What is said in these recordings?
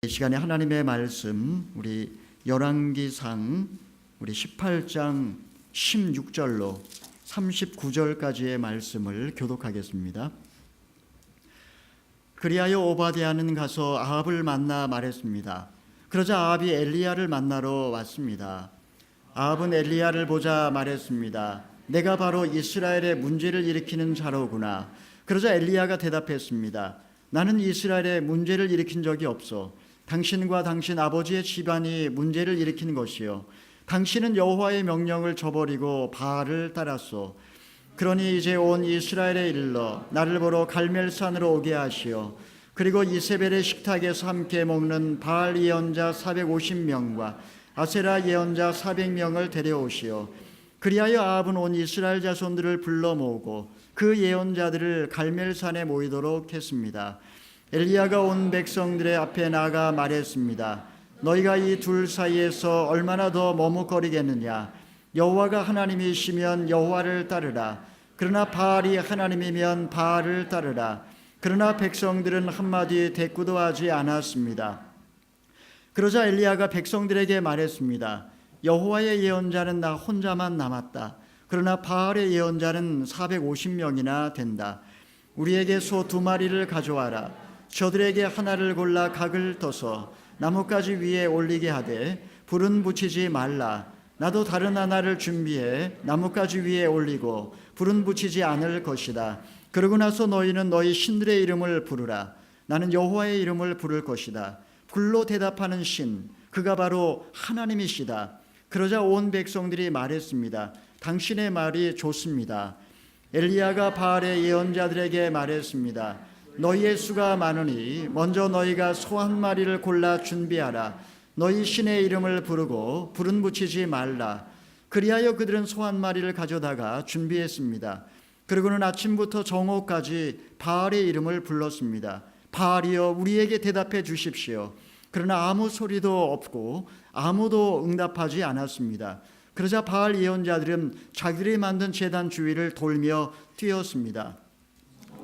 이 시간에 하나님의 말씀 우리 열왕기상 우리 18장 16절로 39절까지의 말씀을 교독하겠습니다. 그리하여 오바댜는 가서 아합을 만나 말했습니다. 그러자 아합이 엘리야를 만나러 왔습니다. 아합은 엘리야를 보자 말했습니다. 내가 바로 이스라엘의 문제를 일으키는 자로구나. 그러자 엘리야가 대답했습니다. 나는 이스라엘에 문제를 일으킨 적이 없어. 당신과 당신 아버지의 집안이 문제를 일으킨 것이요, 당신은 여호와의 명령을 저버리고 바알을 따랐소. 그러니 이제 온 이스라엘에 일러 나를 보러 갈멜산으로 오게 하시오. 그리고 이세벨의 식탁에서 함께 먹는 바알 예언자 450명과 아세라 예언자 400명을 데려오시오. 그리하여 아합은 온 이스라엘 자손들을 불러 모으고 그 예언자들을 갈멜산에 모이도록 했습니다. 엘리야가 온 백성들의 앞에 나가 말했습니다. 너희가 이 둘 사이에서 얼마나 더 머뭇거리겠느냐. 여호와가 하나님이시면 여호와를 따르라. 그러나 바알이 하나님이면 바알을 따르라. 그러나 백성들은 한마디 대꾸도 하지 않았습니다. 그러자 엘리야가 백성들에게 말했습니다. 여호와의 예언자는 나 혼자만 남았다. 그러나 바알의 예언자는 450명이나 된다. 우리에게 소 2마리를 가져와라. 저들에게 하나를 골라 각을 떠서 나뭇가지 위에 올리게 하되 불은 붙이지 말라. 나도 다른 하나를 준비해 나뭇가지 위에 올리고 불은 붙이지 않을 것이다. 그러고 나서 너희는 너희 신들의 이름을 부르라. 나는 여호와의 이름을 부를 것이다. 불로 대답하는 신, 그가 바로 하나님이시다. 그러자 온 백성들이 말했습니다. 당신의 말이 좋습니다. 엘리야가 바알의 예언자들에게 말했습니다. 너희의 수가 많으니 먼저 너희가 소 1마리를 골라 준비하라. 너희 신의 이름을 부르고 불은 붙이지 말라. 그리하여 그들은 소 1마리를 가져다가 준비했습니다. 그리고는 아침부터 정오까지 바알의 이름을 불렀습니다. 바알이여, 우리에게 대답해 주십시오. 그러나 아무 소리도 없고 아무도 응답하지 않았습니다. 그러자 바알 예언자들은 자기들이 만든 제단 주위를 돌며 뛰었습니다.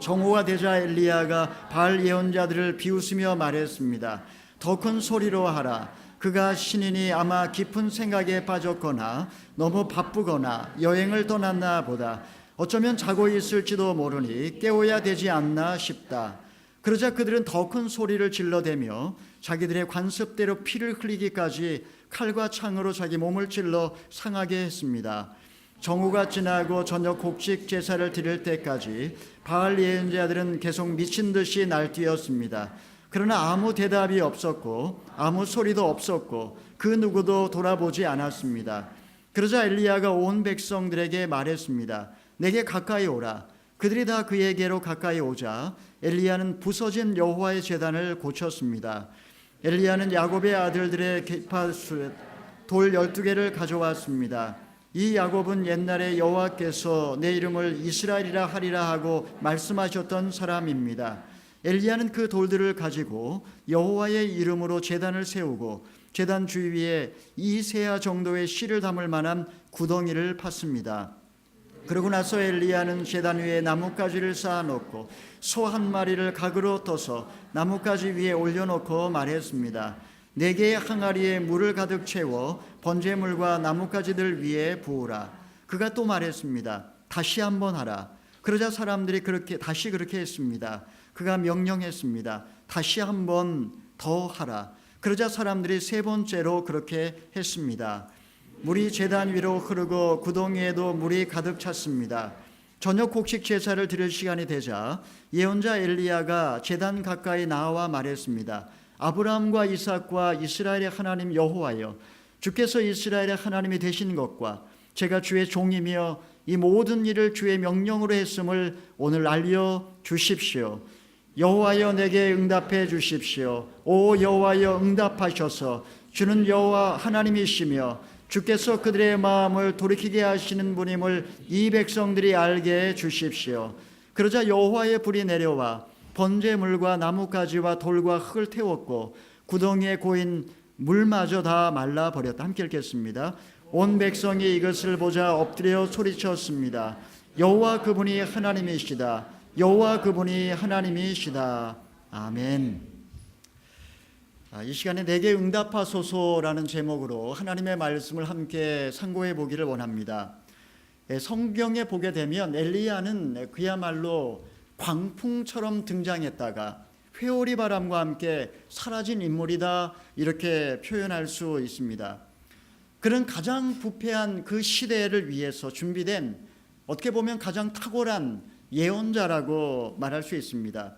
정오가 되자 엘리야가 바알 예언자들을 비웃으며 말했습니다. 더 큰 소리로 하라. 그가 신이니 아마 깊은 생각에 빠졌거나 너무 바쁘거나 여행을 떠났나 보다. 어쩌면 자고 있을지도 모르니 깨워야 되지 않나 싶다. 그러자 그들은 더 큰 소리를 질러대며 자기들의 관습대로 피를 흘리기까지 칼과 창으로 자기 몸을 찔러 상하게 했습니다. 정오가 지나고 저녁 곡식 제사를 드릴 때까지 바알 예언자들은 계속 미친 듯이 날뛰었습니다. 그러나 아무 대답이 없었고 아무 소리도 없었고 그 누구도 돌아보지 않았습니다. 그러자 엘리야가 온 백성들에게 말했습니다. 내게 가까이 오라. 그들이 다 그에게로 가까이 오자 엘리야는 부서진 여호와의 제단을 고쳤습니다. 엘리야는 야곱의 아들들의 기파수 돌 12개를 가져왔습니다. 이 야곱은 옛날에 여호와께서 내 이름을 이스라엘이라 하리라 하고 말씀하셨던 사람입니다. 엘리야는 그 돌들을 가지고 여호와의 이름으로 제단을 세우고 제단 주위에 2세아 정도의 씨를 담을 만한 구덩이를 팠습니다. 그러고 나서 엘리야는 제단 위에 나뭇가지를 쌓아놓고 소 1마리를 각으로 떠서 나뭇가지 위에 올려놓고 말했습니다. 4개의 항아리에 물을 가득 채워 번제물과 나뭇가지들 위에 부으라. 그가 또 말했습니다. 다시 한번 하라. 그러자 사람들이 다시 그렇게 했습니다. 그가 명령했습니다. 다시 한번 더 하라. 그러자 사람들이 3번째로 그렇게 했습니다. 물이 제단 위로 흐르고 구덩이에도 물이 가득 찼습니다. 저녁 곡식 제사를 드릴 시간이 되자 예언자 엘리야가 제단 가까이 나와 말했습니다. 아브라함과 이삭과 이스라엘의 하나님 여호와여, 주께서 이스라엘의 하나님이 되신 것과 제가 주의 종이며 이 모든 일을 주의 명령으로 했음을 오늘 알려주십시오. 여호와여, 내게 응답해 주십시오. 오 여호와여, 응답하셔서 주는 여호와 하나님이시며 주께서 그들의 마음을 돌이키게 하시는 분임을 이 백성들이 알게 해 주십시오. 그러자 여호와의 불이 내려와 번제물과 나뭇가지와 돌과 흙을 태웠고 구덩이에 고인 물마저 다 말라버렸다. 함께 읽겠습니다. 온 백성이 이것을 보자 엎드려 소리쳤습니다. 여호와 그분이 하나님이시다. 여호와 그분이 하나님이시다. 아멘. 이 시간에 내게 응답하소서라는 제목으로 하나님의 말씀을 함께 상고해 보기를 원합니다. 성경에 보게 되면 엘리야는 그야말로 광풍처럼 등장했다가 회오리 바람과 함께 사라진 인물이다, 이렇게 표현할 수 있습니다. 그는 가장 부패한 그 시대를 위해서 준비된, 어떻게 보면 가장 탁월한 예언자라고 말할 수 있습니다.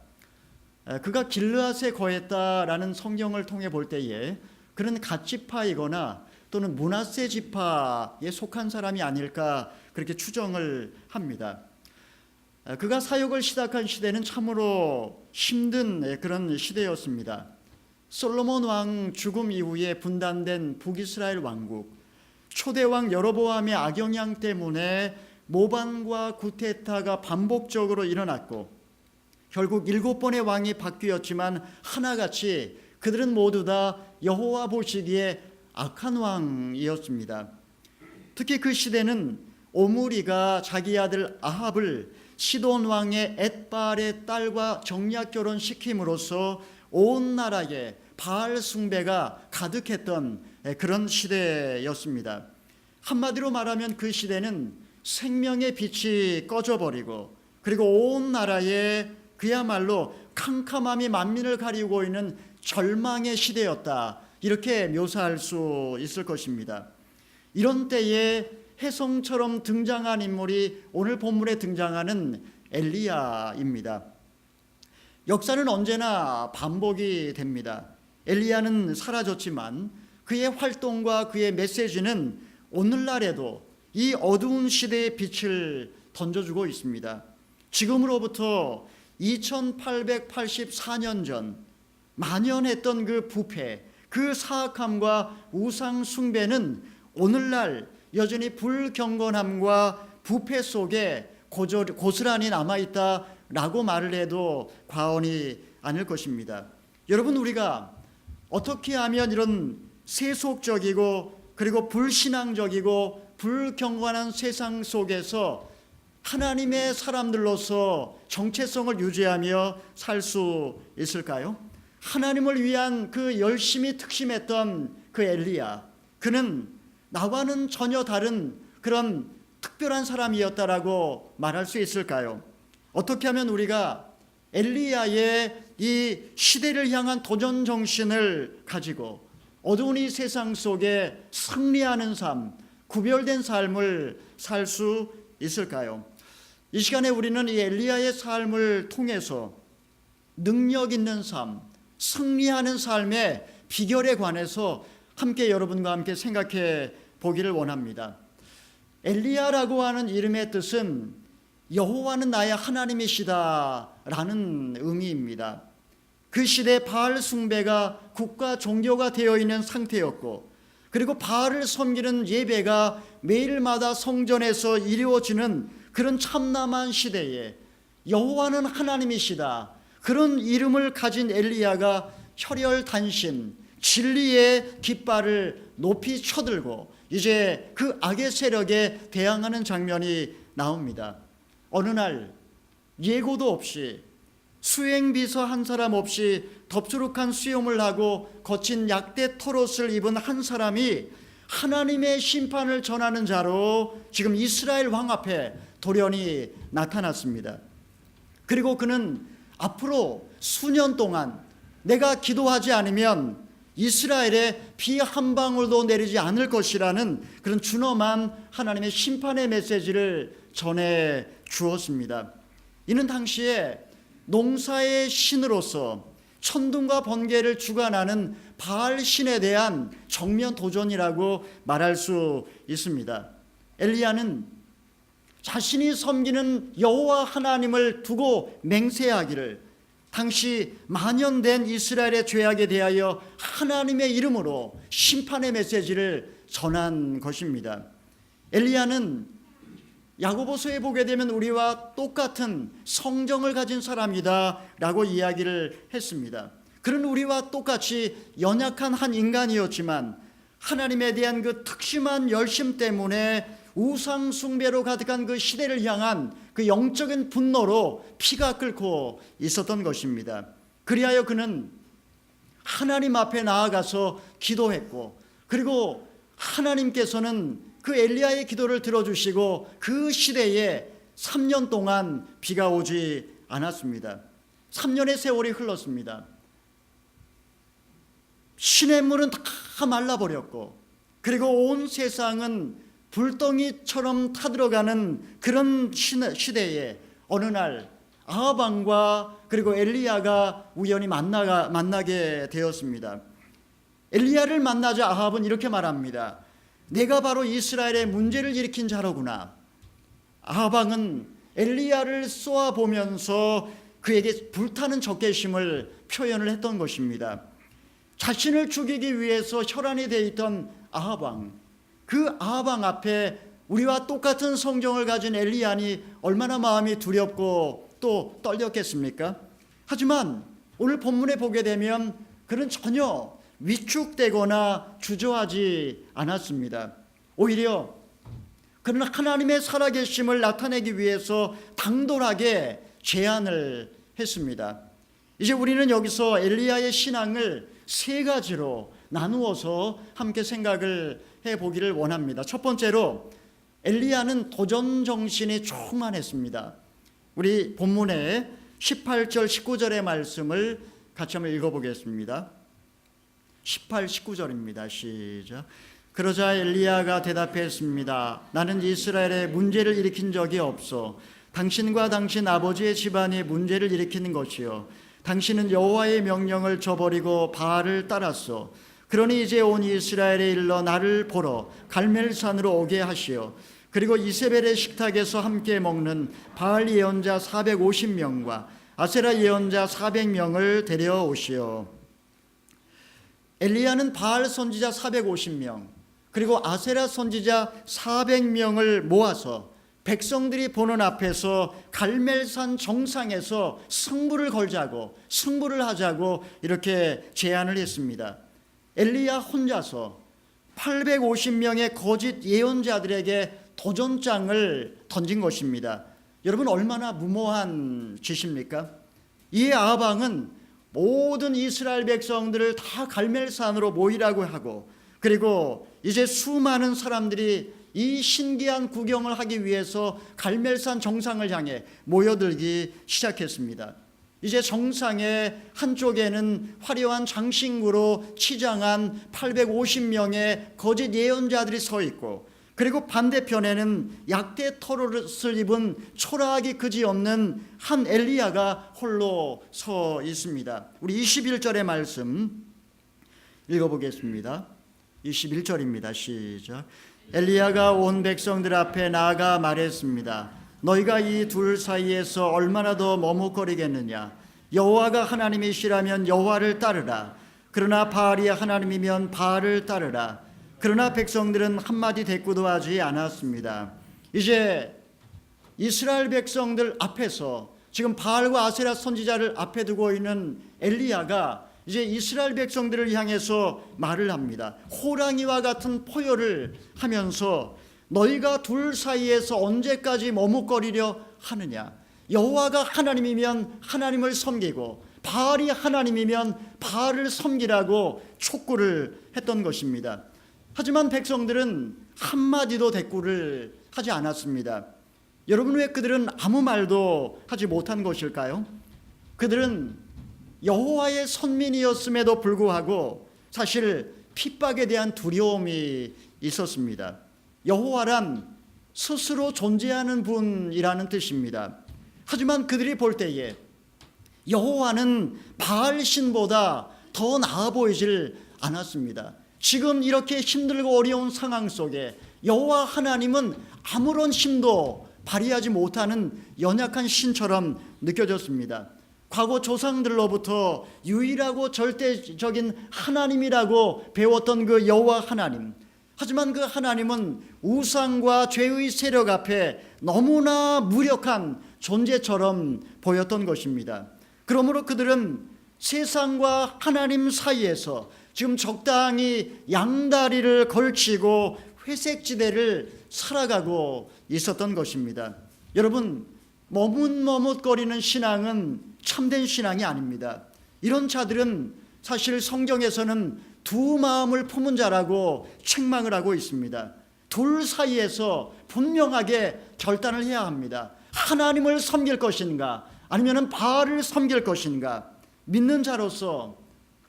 그가 길르앗에 거했다라는 성경을 통해 볼 때에 그는 갓지파이거나 또는 므낫세 지파에 속한 사람이 아닐까, 그렇게 추정을 합니다. 그가 사역을 시작한 시대는 참으로 힘든 그런 시대였습니다. 솔로몬 왕 죽음 이후에 분단된 북이스라엘 왕국, 초대왕 여로보암의 악영향 때문에 모반과 구테타가 반복적으로 일어났고 결국 7번의 왕이 바뀌었지만 하나같이 그들은 모두 다 여호와 보시기에 악한 왕이었습니다. 특히 그 시대는 오므리가 자기 아들 아합을 시돈 왕의 엣발의 딸과 정략 결혼시킴으로써 온 나라에 바알 숭배가 가득했던 그런 시대였습니다. 한마디로 말하면 그 시대는 생명의 빛이 꺼져버리고 그리고 온 나라에 그야말로 캄캄함이 만민을 가리고 있는 절망의 시대였다, 이렇게 묘사할 수 있을 것입니다. 이런 때에 혜성처럼 등장한 인물이 오늘 본문에 등장하는 엘리야입니다. 역사는 언제나 반복이 됩니다. 엘리야는 사라졌지만 그의 활동과 그의 메시지는 오늘날에도 이 어두운 시대의 빛을 던져주고 있습니다. 지금으로부터 2884년 전 만연했던 그 부패, 그 사악함과 우상 숭배는 오늘날 여전히 불경건함과 부패 속에 고스란히 남아있다라고 말을 해도 과언이 아닐 것입니다. 여러분, 우리가 어떻게 하면 이런 세속적이고 그리고 불신앙적이고 불경건한 세상 속에서 하나님의 사람들로서 정체성을 유지하며 살 수 있을까요? 하나님을 위한 그 열심히 특심했던 그 엘리야, 그는 나와는 전혀 다른 그런 특별한 사람이었다라고 말할 수 있을까요? 어떻게 하면 우리가 엘리야의 이 시대를 향한 도전 정신을 가지고 어두운 이 세상 속에 승리하는 삶, 구별된 삶을 살 수 있을까요? 이 시간에 우리는 이 엘리야의 삶을 통해서 능력 있는 삶, 승리하는 삶의 비결에 관해서 함께 여러분과 함께 생각해 보기를 원합니다. 엘리야라고 하는 이름의 뜻은 여호와는 나의 하나님이시다라는 의미입니다. 그 시대 바알 숭배가 국가 종교가 되어 있는 상태였고, 그리고 바알을 섬기는 예배가 매일마다 성전에서 이루어지는 그런 참담한 시대에 여호와는 하나님이시다, 그런 이름을 가진 엘리야가 혈혈단신 진리의 깃발을 높이 쳐들고 이제 그 악의 세력에 대항하는 장면이 나옵니다. 어느 날 예고도 없이 수행비서 한 사람 없이 덥수룩한 수염을 하고 거친 약대 털옷을 입은 한 사람이 하나님의 심판을 전하는 자로 지금 이스라엘 왕 앞에 돌연히 나타났습니다. 그리고 그는 앞으로 수년 동안 내가 기도하지 않으면 이스라엘에 비 한 방울도 내리지 않을 것이라는 그런 준엄한 하나님의 심판의 메시지를 전해 주었습니다. 이는 당시에 농사의 신으로서 천둥과 번개를 주관하는 바알 신에 대한 정면 도전이라고 말할 수 있습니다. 엘리야는 자신이 섬기는 여호와 하나님을 두고 맹세하기를, 당시 만연된 이스라엘의 죄악에 대하여 하나님의 이름으로 심판의 메시지를 전한 것입니다. 엘리야는 야고보서에 보게 되면 우리와 똑같은 성정을 가진 사람이다 라고 이야기를 했습니다. 그는 우리와 똑같이 연약한 한 인간이었지만 하나님에 대한 그 특심한 열심 때문에 우상 숭배로 가득한 그 시대를 향한 그 영적인 분노로 피가 끓고 있었던 것입니다. 그리하여 그는 하나님 앞에 나아가서 기도했고, 그리고 하나님께서는 그 엘리야의 기도를 들어주시고 그 시대에 3년 동안 비가 오지 않았습니다. 3년의 세월이 흘렀습니다. 시냇물은 다 말라버렸고, 그리고 온 세상은 불덩이처럼 타들어가는 그런 시대에 어느 날 아합 왕과 그리고 엘리야가 우연히 만나게 되었습니다. 엘리야를 만나자 아합은 이렇게 말합니다. 내가 바로 이스라엘의 문제를 일으킨 자로구나. 아합 왕은 엘리야를 쏘아보면서 그에게 불타는 적개심을 표현을 했던 것입니다. 자신을 죽이기 위해서 혈안이 되어 있던 아합 왕, 그 아합 왕 앞에 우리와 똑같은 성경을 가진 엘리야니 얼마나 마음이 두렵고 또 떨렸겠습니까? 하지만 오늘 본문에 보게 되면 그는 전혀 위축되거나 주저하지 않았습니다. 오히려 그는 하나님의 살아계심을 나타내기 위해서 당돌하게 제안을 했습니다. 이제 우리는 여기서 엘리야의 신앙을 세 가지로 나누어서 함께 생각을 해보기를 원합니다. 첫 번째로 엘리야는 도전 정신이 충만했습니다. 우리 본문의 18절 19절의 말씀을 같이 한번 읽어보겠습니다. 18, 19절입니다. 시작. 그러자 엘리야가 대답했습니다. 나는 이스라엘에 문제를 일으킨 적이 없어. 당신과 당신 아버지의 집안이 문제를 일으키는 것이요, 당신은 여호와의 명령을 저버리고 바알을 따랐어. 그러니 이제 온 이스라엘에 일러 나를 보러 갈멜산으로 오게 하시오. 그리고 이세벨의 식탁에서 함께 먹는 바알 예언자 450명과 아세라 예언자 400명을 데려오시오. 엘리야는 바알 선지자 450명 그리고 아세라 선지자 400명을 모아서 백성들이 보는 앞에서 갈멜산 정상에서 승부를 걸자고, 승부를 하자고 이렇게 제안을 했습니다. 엘리야 혼자서 850명의 거짓 예언자들에게 도전장을 던진 것입니다. 여러분, 얼마나 무모한 짓입니까? 이에 아합 왕은 모든 이스라엘 백성들을 다 갈멜산으로 모이라고 하고, 그리고 이제 수많은 사람들이 이 신기한 구경을 하기 위해서 갈멜산 정상을 향해 모여들기 시작했습니다. 이제 정상의 한쪽에는 화려한 장신구로 치장한 850명의 거짓 예언자들이 서 있고, 그리고 반대편에는 약대 털옷을 입은 초라하기 그지없는 한 엘리야가 홀로 서 있습니다. 우리 21절의 말씀 읽어보겠습니다. 21절입니다. 시작. 엘리야가 온 백성들 앞에 나아가 말했습니다. 너희가 이 둘 사이에서 얼마나 더 머뭇거리겠느냐? 여호와가 하나님이시라면 여호와를 따르라. 그러나 바알이 하나님이면 바알을 따르라. 그러나 백성들은 한마디 대꾸도 하지 않았습니다. 이제 이스라엘 백성들 앞에서 지금 바알과 아세라 선지자를 앞에 두고 있는 엘리야가 이제 이스라엘 백성들을 향해서 말을 합니다. 호랑이와 같은 포효를 하면서 너희가 둘 사이에서 언제까지 머뭇거리려 하느냐? 여호와가 하나님이면 하나님을 섬기고 바알이 하나님이면 바알을 섬기라고 촉구를 했던 것입니다. 하지만 백성들은 한마디도 대꾸를 하지 않았습니다. 여러분, 왜 그들은 아무 말도 하지 못한 것일까요? 그들은 여호와의 선민이었음에도 불구하고 사실 핍박에 대한 두려움이 있었습니다. 여호와란 스스로 존재하는 분이라는 뜻입니다. 하지만 그들이 볼 때에 여호와는 바알 신보다 더 나아 보이질 않았습니다. 지금 이렇게 힘들고 어려운 상황 속에 여호와 하나님은 아무런 힘도 발휘하지 못하는 연약한 신처럼 느껴졌습니다. 과거 조상들로부터 유일하고 절대적인 하나님이라고 배웠던 그 여호와 하나님, 하지만 그 하나님은 우상과 죄의 세력 앞에 너무나 무력한 존재처럼 보였던 것입니다. 그러므로 그들은 세상과 하나님 사이에서 지금 적당히 양다리를 걸치고 회색지대를 살아가고 있었던 것입니다. 여러분, 머뭇머뭇거리는 신앙은 참된 신앙이 아닙니다. 이런 자들은 사실 성경에서는 두 마음을 품은 자라고 책망을 하고 있습니다. 둘 사이에서 분명하게 결단을 해야 합니다. 하나님을 섬길 것인가 아니면 바알을 섬길 것인가. 믿는 자로서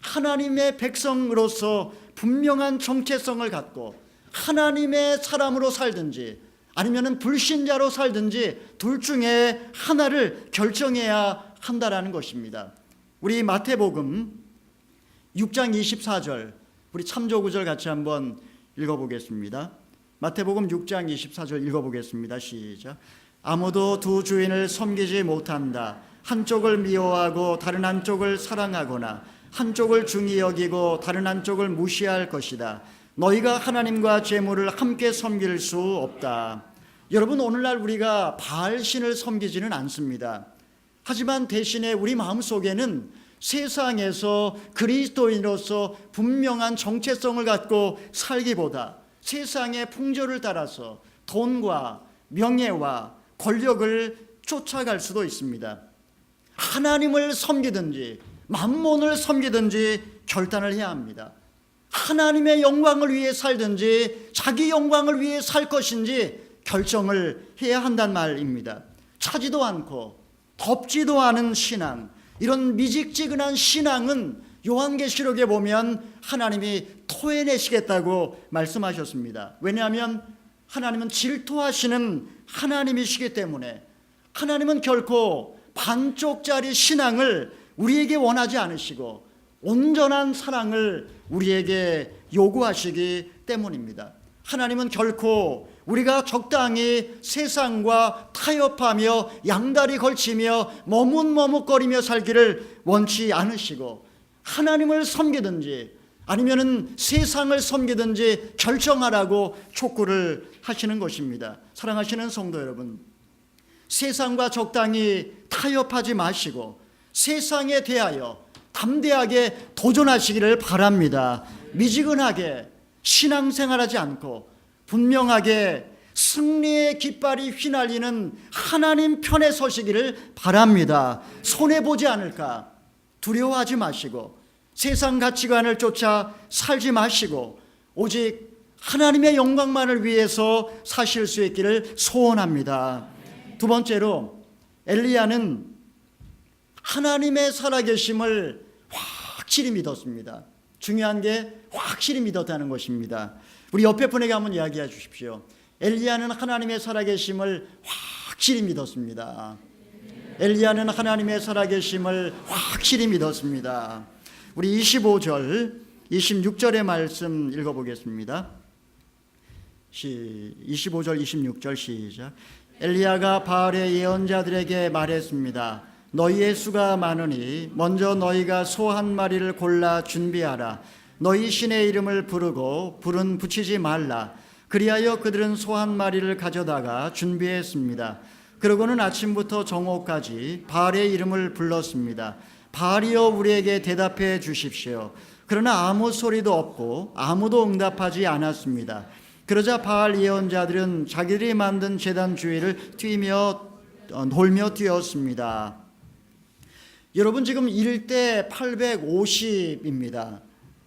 하나님의 백성으로서 분명한 정체성을 갖고 하나님의 사람으로 살든지 아니면 불신자로 살든지 둘 중에 하나를 결정해야 한다라는 것입니다. 우리 마태복음 6장 24절 우리 참조구절 같이 한번 읽어보겠습니다. 마태복음 6장 24절 읽어보겠습니다. 시작. 아무도 두 주인을 섬기지 못한다. 한쪽을 미워하고 다른 한쪽을 사랑하거나 한쪽을 중히 여기고 다른 한쪽을 무시할 것이다. 너희가 하나님과 재물을 함께 섬길 수 없다. 여러분, 오늘날 우리가 바알신을 섬기지는 않습니다. 하지만 대신에 우리 마음속에는 세상에서 그리스도인으로서 분명한 정체성을 갖고 살기보다 세상의 풍조를 따라서 돈과 명예와 권력을 쫓아갈 수도 있습니다. 하나님을 섬기든지 만몬을 섬기든지 결단을 해야 합니다. 하나님의 영광을 위해 살든지 자기 영광을 위해 살 것인지 결정을 해야 한단 말입니다. 차지도 않고 덥지도 않은 신앙, 이런 미직지근한 신앙은 요한계시록에 보면 하나님이 토해내시겠다고 말씀하셨습니다. 왜냐하면 하나님은 질투하시는 하나님이시기 때문에 하나님은 결코 반쪽짜리 신앙을 우리에게 원하지 않으시고 온전한 사랑을 우리에게 요구하시기 때문입니다. 하나님은 결코 우리가 적당히 세상과 타협하며 양다리 걸치며 머뭇머뭇거리며 살기를 원치 않으시고 하나님을 섬기든지 아니면은 세상을 섬기든지 결정하라고 촉구를 하시는 것입니다. 사랑하시는 성도 여러분, 세상과 적당히 타협하지 마시고 세상에 대하여 담대하게 도전하시기를 바랍니다. 미지근하게 신앙생활하지 않고 분명하게 승리의 깃발이 휘날리는 하나님 편에 서시기를 바랍니다. 손해보지 않을까 두려워하지 마시고 세상 가치관을 쫓아 살지 마시고 오직 하나님의 영광만을 위해서 사실 수 있기를 소원합니다. 두 번째로 엘리야는 하나님의 살아계심을 확실히 믿었습니다. 중요한 게 확실히 믿었다는 것입니다. 우리 옆에 분에게 한번 이야기해 주십시오. 엘리야는 하나님의 살아계심을 확실히 믿었습니다. 엘리야는 하나님의 살아계심을 확실히 믿었습니다. 우리 25절, 26절의 말씀 읽어보겠습니다. 25절, 26절 시작. 엘리야가 바알의 예언자들에게 말했습니다. 너희의 수가 많으니 먼저 너희가 소 한 마리를 골라 준비하라. 너희 신의 이름을 부르고 불은 붙이지 말라. 그리하여 그들은 소 한 마리를 가져다가 준비했습니다. 그러고는 아침부터 정오까지 바알의 이름을 불렀습니다. 바알이여 우리에게 대답해 주십시오. 그러나 아무 소리도 없고 아무도 응답하지 않았습니다. 그러자 바알 예언자들은 자기들이 만든 제단 주위를 돌며 뛰었습니다. 여러분, 지금 1대 850입니다.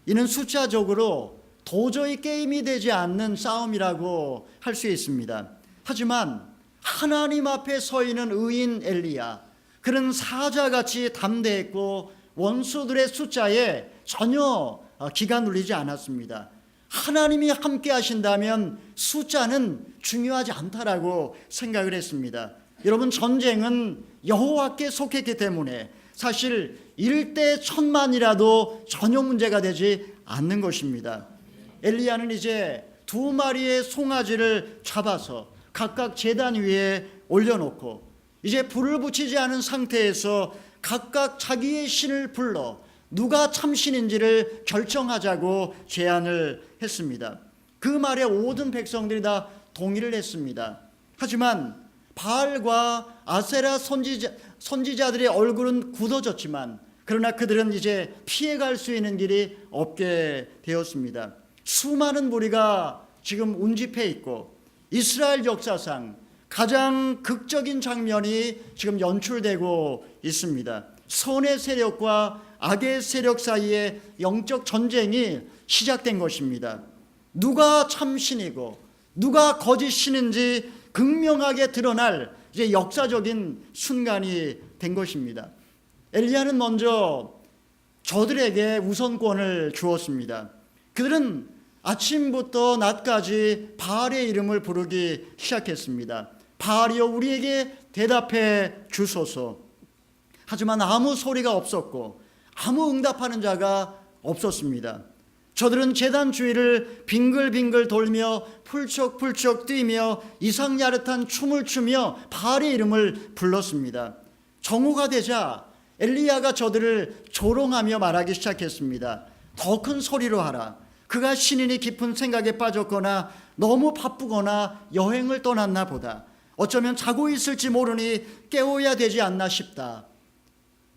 이는 숫자적으로 도저히 게임이 되지 않는 싸움이라고 할 수 있습니다. 하지만 하나님 앞에 서 있는 의인 엘리야, 그는 사자같이 담대했고 원수들의 숫자에 전혀 기가 눌리지 않았습니다. 하나님이 함께 하신다면 숫자는 중요하지 않다라고 생각을 했습니다. 여러분, 전쟁은 여호와께 속했기 때문에 사실 1대 1000만이라도 전혀 문제가 되지 않는 것입니다. 엘리야는 이제 2마리의 송아지를 잡아서 각각 제단 위에 올려놓고 이제 불을 붙이지 않은 상태에서 각각 자기의 신을 불러 누가 참신인지를 결정하자고 제안을 했습니다. 그 말에 모든 백성들이 다 동의를 했습니다. 하지만 바알과 아세라 선지자들의 얼굴은 굳어졌지만 그러나 그들은 이제 피해갈 수 있는 길이 없게 되었습니다. 수많은 무리가 지금 운집해 있고 이스라엘 역사상 가장 극적인 장면이 지금 연출되고 있습니다. 선의 세력과 악의 세력 사이에 영적 전쟁이 시작된 것입니다. 누가 참신이고 누가 거짓 신인지 극명하게 드러날 이제 역사적인 순간이 된 것입니다. 엘리야는 먼저 저들에게 우선권을 주었습니다. 그들은 아침부터 낮까지 바알의 이름을 부르기 시작했습니다. 바알이여 우리에게 대답해 주소서. 하지만 아무 소리가 없었고 아무 응답하는 자가 없었습니다. 저들은 제단 주위를 빙글빙글 돌며 풀쩍풀쩍 뛰며 이상야릇한 춤을 추며 바알의 이름을 불렀습니다. 정오가 되자 엘리야가 저들을 조롱하며 말하기 시작했습니다. 더 큰 소리로 하라. 그가 신인이 깊은 생각에 빠졌거나 너무 바쁘거나 여행을 떠났나 보다. 어쩌면 자고 있을지 모르니 깨워야 되지 않나 싶다.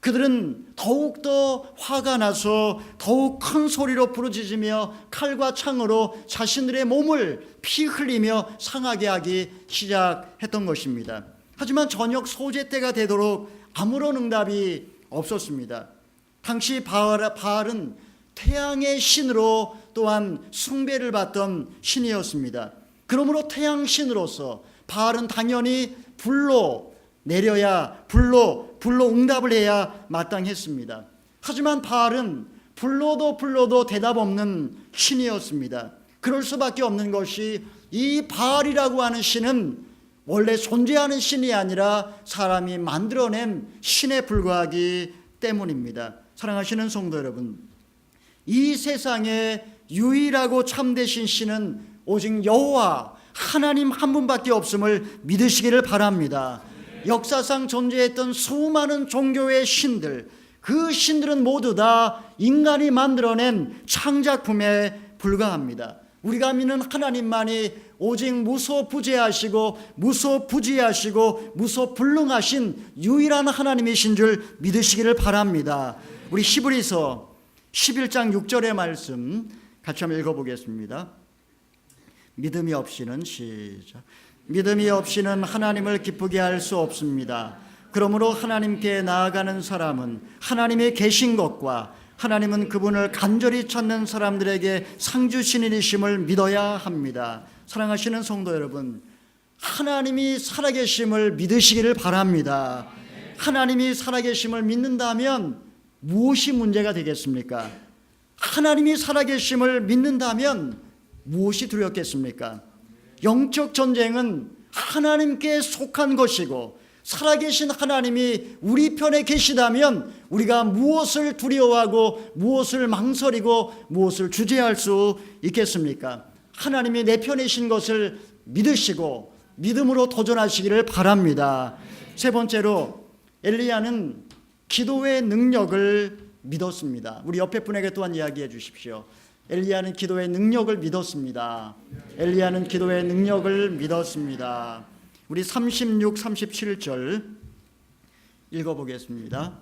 그들은 더욱더 화가 나서 더욱 큰 소리로 부르짖으며 칼과 창으로 자신들의 몸을 피 흘리며 상하게 하기 시작했던 것입니다. 하지만 저녁 소재 때가 되도록 아무런 응답이 없었습니다. 당시 바알은 태양의 신으로 또한 숭배를 받던 신이었습니다. 그러므로 태양 신으로서 바알은 당연히 불로 응답을 해야 마땅했습니다. 하지만 바알은 불러도 대답 없는 신이었습니다. 그럴 수밖에 없는 것이 이 바알이라고 하는 신은 원래 존재하는 신이 아니라 사람이 만들어낸 신에 불과하기 때문입니다. 사랑하시는 성도 여러분, 이 세상에 유일하고 참되신 신은 오직 여호와 하나님 한 분밖에 없음을 믿으시기를 바랍니다. 역사상 존재했던 수많은 종교의 신들, 그 신들은 모두 다 인간이 만들어낸 창작품에 불과합니다. 우리가 믿는 하나님만이 오직 무소부재하시고 무소부지하시고 무소불능하신 유일한 하나님이신 줄 믿으시기를 바랍니다. 우리 히브리서 11장 6절의 말씀 같이 한번 읽어보겠습니다. 믿음이 없이는 하나님을 기쁘게 할 수 없습니다. 그러므로 하나님께 나아가는 사람은 하나님이 계신 것과 하나님은 그분을 간절히 찾는 사람들에게 상주신이심을 믿어야 합니다. 사랑하시는 성도 여러분, 하나님이 살아계심을 믿으시기를 바랍니다. 하나님이 살아계심을 믿는다면 무엇이 문제가 되겠습니까? 하나님이 살아계심을 믿는다면 무엇이 두렵겠습니까? 영적 전쟁은 하나님께 속한 것이고 살아계신 하나님이 우리 편에 계시다면 우리가 무엇을 두려워하고 무엇을 망설이고 무엇을 주저할 수 있겠습니까? 하나님이 내 편이신 것을 믿으시고 믿음으로 도전하시기를 바랍니다. 세 번째로 엘리야는 기도의 능력을 믿었습니다. 우리 옆에 분에게 또한 이야기해 주십시오. 엘리야는 기도의 능력을 믿었습니다. 엘리야는 기도의 능력을 믿었습니다. 우리 36, 37절 읽어보겠습니다.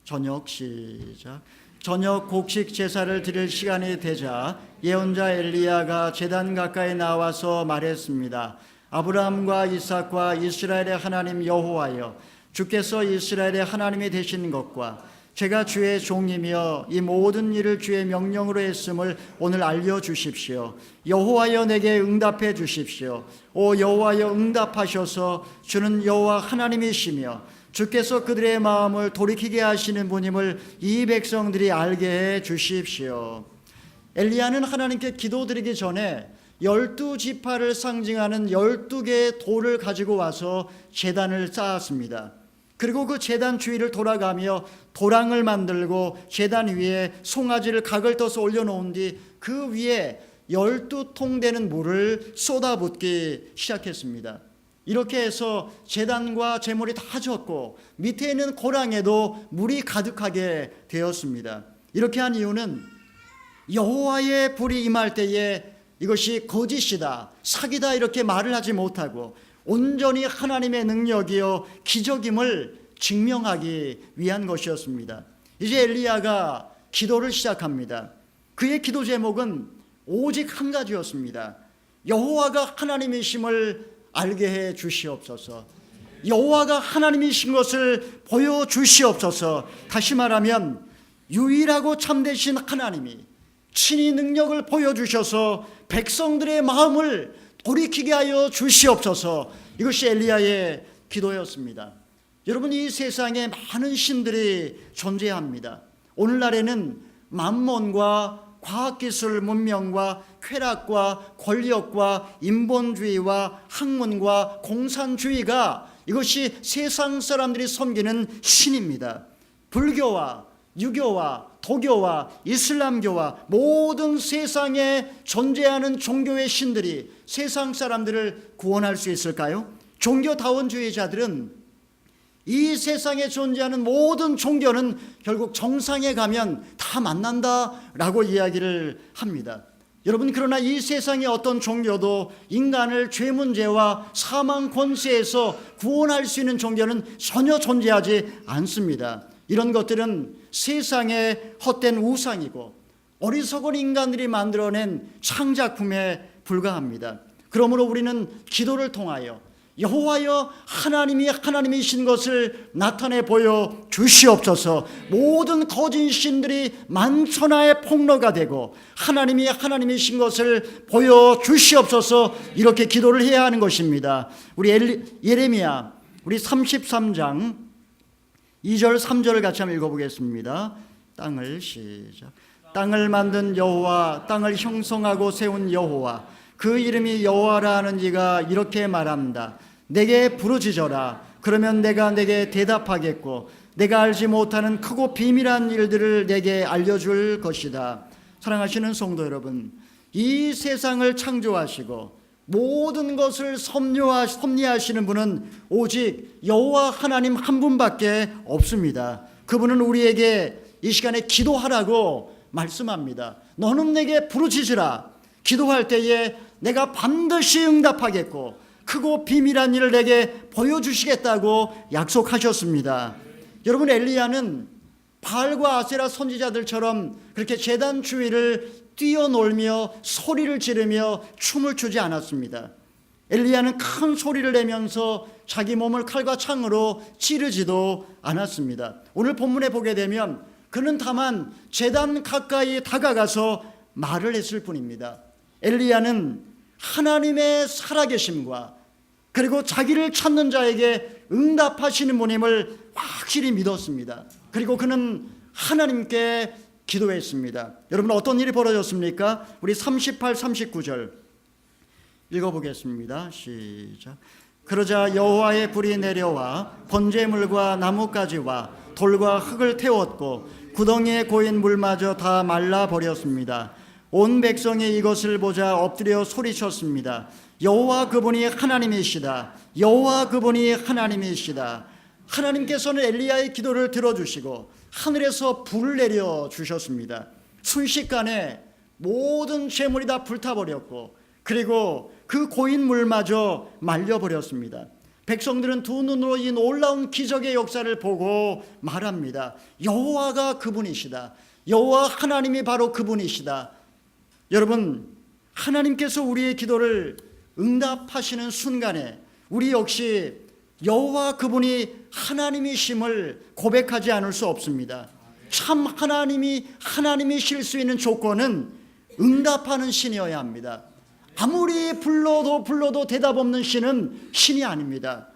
저녁 시작. 저녁 곡식 제사를 드릴 시간이 되자 예언자 엘리야가 제단 가까이 나와서 말했습니다. 아브라함과 이삭과 이스라엘의 하나님 여호와여, 주께서 이스라엘의 하나님이 되신 것과 제가 주의 종이며 이 모든 일을 주의 명령으로 했음을 오늘 알려주십시오. 여호와여 내게 응답해 주십시오. 오 여호와여 응답하셔서 주는 여호와 하나님이시며 주께서 그들의 마음을 돌이키게 하시는 분임을 이 백성들이 알게 해 주십시오. 엘리야는 하나님께 기도드리기 전에 12지파를 상징하는 12개의 돌을 가지고 와서 제단을 쌓았습니다. 그리고 그 제단 주위를 돌아가며 도랑을 만들고 제단 위에 송아지를 각을 떠서 올려놓은 뒤 그 위에 12통 되는 물을 쏟아붓기 시작했습니다. 이렇게 해서 제단과 제물이 다 젖고 밑에 있는 고랑에도 물이 가득하게 되었습니다. 이렇게 한 이유는 여호와의 불이 임할 때에 이것이 거짓이다, 사기다 이렇게 말을 하지 못하고 온전히 하나님의 능력이요 기적임을 증명하기 위한 것이었습니다. 이제 엘리야가 기도를 시작합니다. 그의 기도 제목은 오직 한 가지였습니다. 여호와가 하나님이심을 알게 해 주시옵소서. 여호와가 하나님이신 것을 보여주시옵소서. 다시 말하면 유일하고 참되신 하나님이 친히 능력을 보여주셔서 백성들의 마음을 돌이키게 하여 주시옵소서. 이것이 엘리야의 기도였습니다. 여러분, 이 세상에 많은 신들이 존재합니다. 오늘날에는 만몬과 과학기술 문명과 쾌락과 권력과 인본주의와 학문과 공산주의가 이것이 세상 사람들이 섬기는 신입니다. 불교와 유교와 도교와 이슬람교와 모든 세상에 존재하는 종교의 신들이 세상 사람들을 구원할 수 있을까요? 종교다원주의자들은 이 세상에 존재하는 모든 종교는 결국 정상에 가면 다 만난다라고 이야기를 합니다. 여러분, 그러나 이 세상의 어떤 종교도 인간을 죄 문제와 사망 권세에서 구원할 수 있는 종교는 전혀 존재하지 않습니다. 이런 것들은 세상의 헛된 우상이고 어리석은 인간들이 만들어낸 창작품에 불과합니다. 그러므로 우리는 기도를 통하여 여호와여 하나님이 하나님이신 것을 나타내 보여 주시옵소서. 모든 거짓 신들이 만천하의 폭로가 되고 하나님이 하나님이신 것을 보여 주시옵소서. 이렇게 기도를 해야 하는 것입니다. 우리 예레미야 우리 33장 2절 3절을 같이 한번 읽어보겠습니다. 땅을 만든 여호와, 땅을 형성하고 세운 여호와, 그 이름이 여호와라 하는 이가 이렇게 말합니다. 내게 부르짖어라. 그러면 내가 내게 대답하겠고 내가 알지 못하는 크고 비밀한 일들을 내게 알려줄 것이다. 사랑하시는 성도 여러분, 이 세상을 창조하시고 모든 것을 섭리하시는 분은 오직 여호와 하나님 한 분밖에 없습니다. 그분은 우리에게 이 시간에 기도하라고 말씀합니다. 너는 내게 부르짖으라. 기도할 때에 내가 반드시 응답하겠고 크고 비밀한 일을 내게 보여주시겠다고 약속하셨습니다. 여러분, 엘리야는 바알과 아세라 선지자들처럼 그렇게 제단 주위를 뛰어놀며 소리를 지르며 춤을 추지 않았습니다. 엘리야는 큰 소리를 내면서 자기 몸을 칼과 창으로 찌르지도 않았습니다. 오늘 본문에 보게 되면 그는 다만 제단 가까이 다가가서 말을 했을 뿐입니다. 엘리야는 하나님의 살아계심과 그리고 자기를 찾는 자에게 응답하시는 분임을 확실히 믿었습니다. 그리고 그는 하나님께 기도했습니다. 여러분, 어떤 일이 벌어졌습니까? 우리 38, 39절 읽어보겠습니다. 시작. 그러자 여호와의 불이 내려와 번제물과 나뭇가지와 돌과 흙을 태웠고 구덩이에 고인 물마저 다 말라버렸습니다. 온 백성이 이것을 보자 엎드려 소리쳤습니다. 여호와 그분이 하나님이시다. 여호와 그분이 하나님이시다. 하나님께서는 엘리야의 기도를 들어주시고 하늘에서 불을 내려주셨습니다. 순식간에 모든 재물이 다 불타버렸고 그리고 그 고인 물마저 말려버렸습니다. 백성들은 두 눈으로 이 놀라운 기적의 역사를 보고 말합니다. 여호와가 그분이시다. 여호와 하나님이 바로 그분이시다. 여러분, 하나님께서 우리의 기도를 응답하시는 순간에 우리 역시 여호와 그분이 하나님이심을 고백하지 않을 수 없습니다. 참 하나님이 하나님이실 수 있는 조건은 응답하는 신이어야 합니다. 아무리 불러도 대답 없는 신은 신이 아닙니다.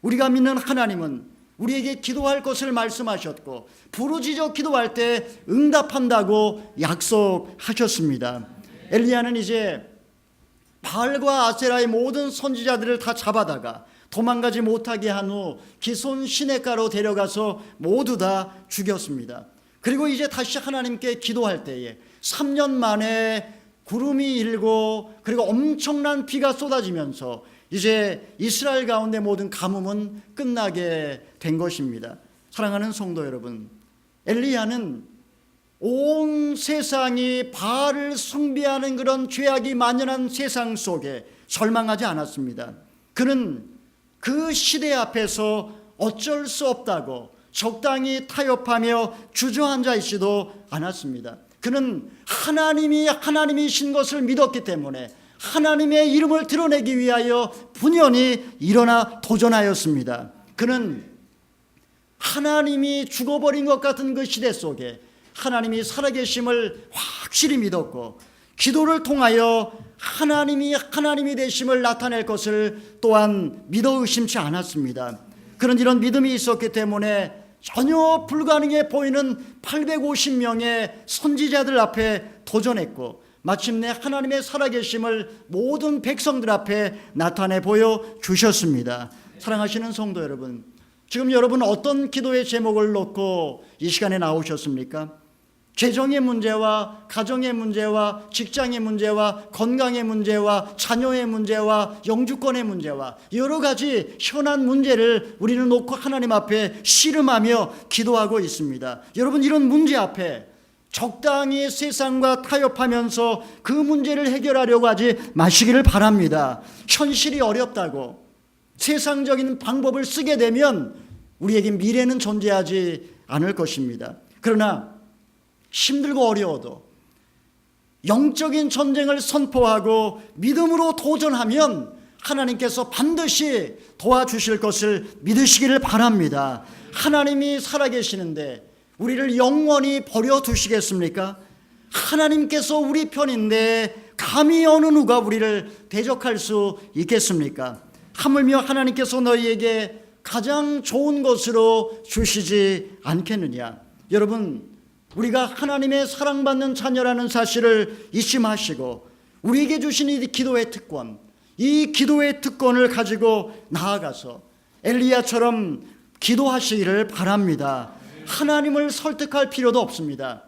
우리가 믿는 하나님은 우리에게 기도할 것을 말씀하셨고 부르짖어 기도할 때 응답한다고 약속하셨습니다. 엘리야는 이제 바알과 아세라의 모든 선지자들을 다 잡아다가 도망가지 못하게 한 후 기손 시내가로 데려가서 모두 다 죽였습니다. 그리고 이제 다시 하나님께 기도할 때에 3년 만에 구름이 일고 그리고 엄청난 비가 쏟아지면서 이제 이스라엘 가운데 모든 가뭄은 끝나게 된 것입니다. 사랑하는 성도 여러분, 엘리야는 온 세상이 바알을 숭배하는 그런 죄악이 만연한 세상 속에 절망하지 않았습니다. 그는 그 시대 앞에서 어쩔 수 없다고 적당히 타협하며 주저앉아 있지도 않았습니다. 그는 하나님이 하나님이신 것을 믿었기 때문에 하나님의 이름을 드러내기 위하여 분연히 일어나 도전하였습니다. 그는 하나님이 죽어버린 것 같은 그 시대 속에 하나님이 살아계심을 확실히 믿었고, 기도를 통하여 하나님이 되심을 나타낼 것을 또한 믿어 의심치 않았습니다. 그런 이런 믿음이 있었기 때문에 전혀 불가능해 보이는 850명의 선지자들 앞에 도전했고, 마침내 하나님의 살아계심을 모든 백성들 앞에 나타내 보여주셨습니다. 사랑하시는 성도 여러분, 지금 여러분 어떤 기도의 제목을 놓고 이 시간에 나오셨습니까? 재정의 문제와 가정의 문제와 직장의 문제와 건강의 문제와 자녀의 문제와 영주권의 문제와 여러 가지 현안 문제를 우리는 놓고 하나님 앞에 씨름하며 기도하고 있습니다. 여러분, 이런 문제 앞에 적당히 세상과 타협하면서 그 문제를 해결하려고 하지 마시기를 바랍니다. 현실이 어렵다고 세상적인 방법을 쓰게 되면 우리에게 미래는 존재하지 않을 것입니다. 그러나 힘들고 어려워도 영적인 전쟁을 선포하고 믿음으로 도전하면 하나님께서 반드시 도와주실 것을 믿으시기를 바랍니다. 하나님이 살아계시는데 우리를 영원히 버려두시겠습니까? 하나님께서 우리 편인데 감히 어느 누가 우리를 대적할 수 있겠습니까? 하물며 하나님께서 너희에게 가장 좋은 것으로 주시지 않겠느냐? 여러분, 우리가 하나님의 사랑받는 자녀라는 사실을 잊지 마시고 우리에게 주신 이 기도의 특권, 이 기도의 특권을 가지고 나아가서 엘리야처럼 기도하시기를 바랍니다. 하나님을 설득할 필요도 없습니다.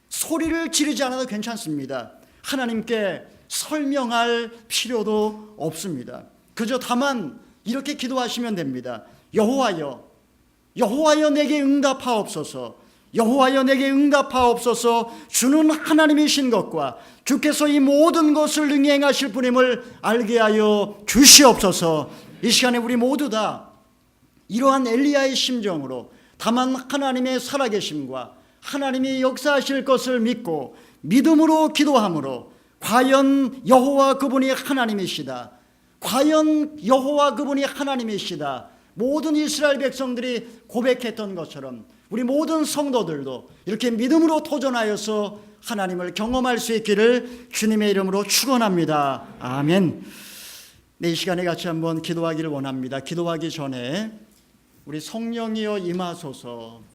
소리를 지르지 않아도 괜찮습니다. 하나님께 설명할 필요도 없습니다. 그저 다만 이렇게 기도하시면 됩니다. 여호와여, 여호와여 내게 응답하옵소서. 여호와여 내게 응답하옵소서. 주는 하나님이신 것과 주께서 이 모든 것을 능행하실 분임을 알게 하여 주시옵소서. 이 시간에 우리 모두 다 이러한 엘리야의 심정으로 다만 하나님의 살아계심과 하나님이 역사하실 것을 믿고 믿음으로 기도함으로 과연 여호와 그분이 하나님이시다, 과연 여호와 그분이 하나님이시다, 모든 이스라엘 백성들이 고백했던 것처럼 우리 모든 성도들도 이렇게 믿음으로 도전하여서 하나님을 경험할 수 있기를 주님의 이름으로 축원합니다. 아멘. 네, 이 시간에 같이 한번 기도하기를 원합니다. 기도하기 전에 우리 성령이여 임하소서,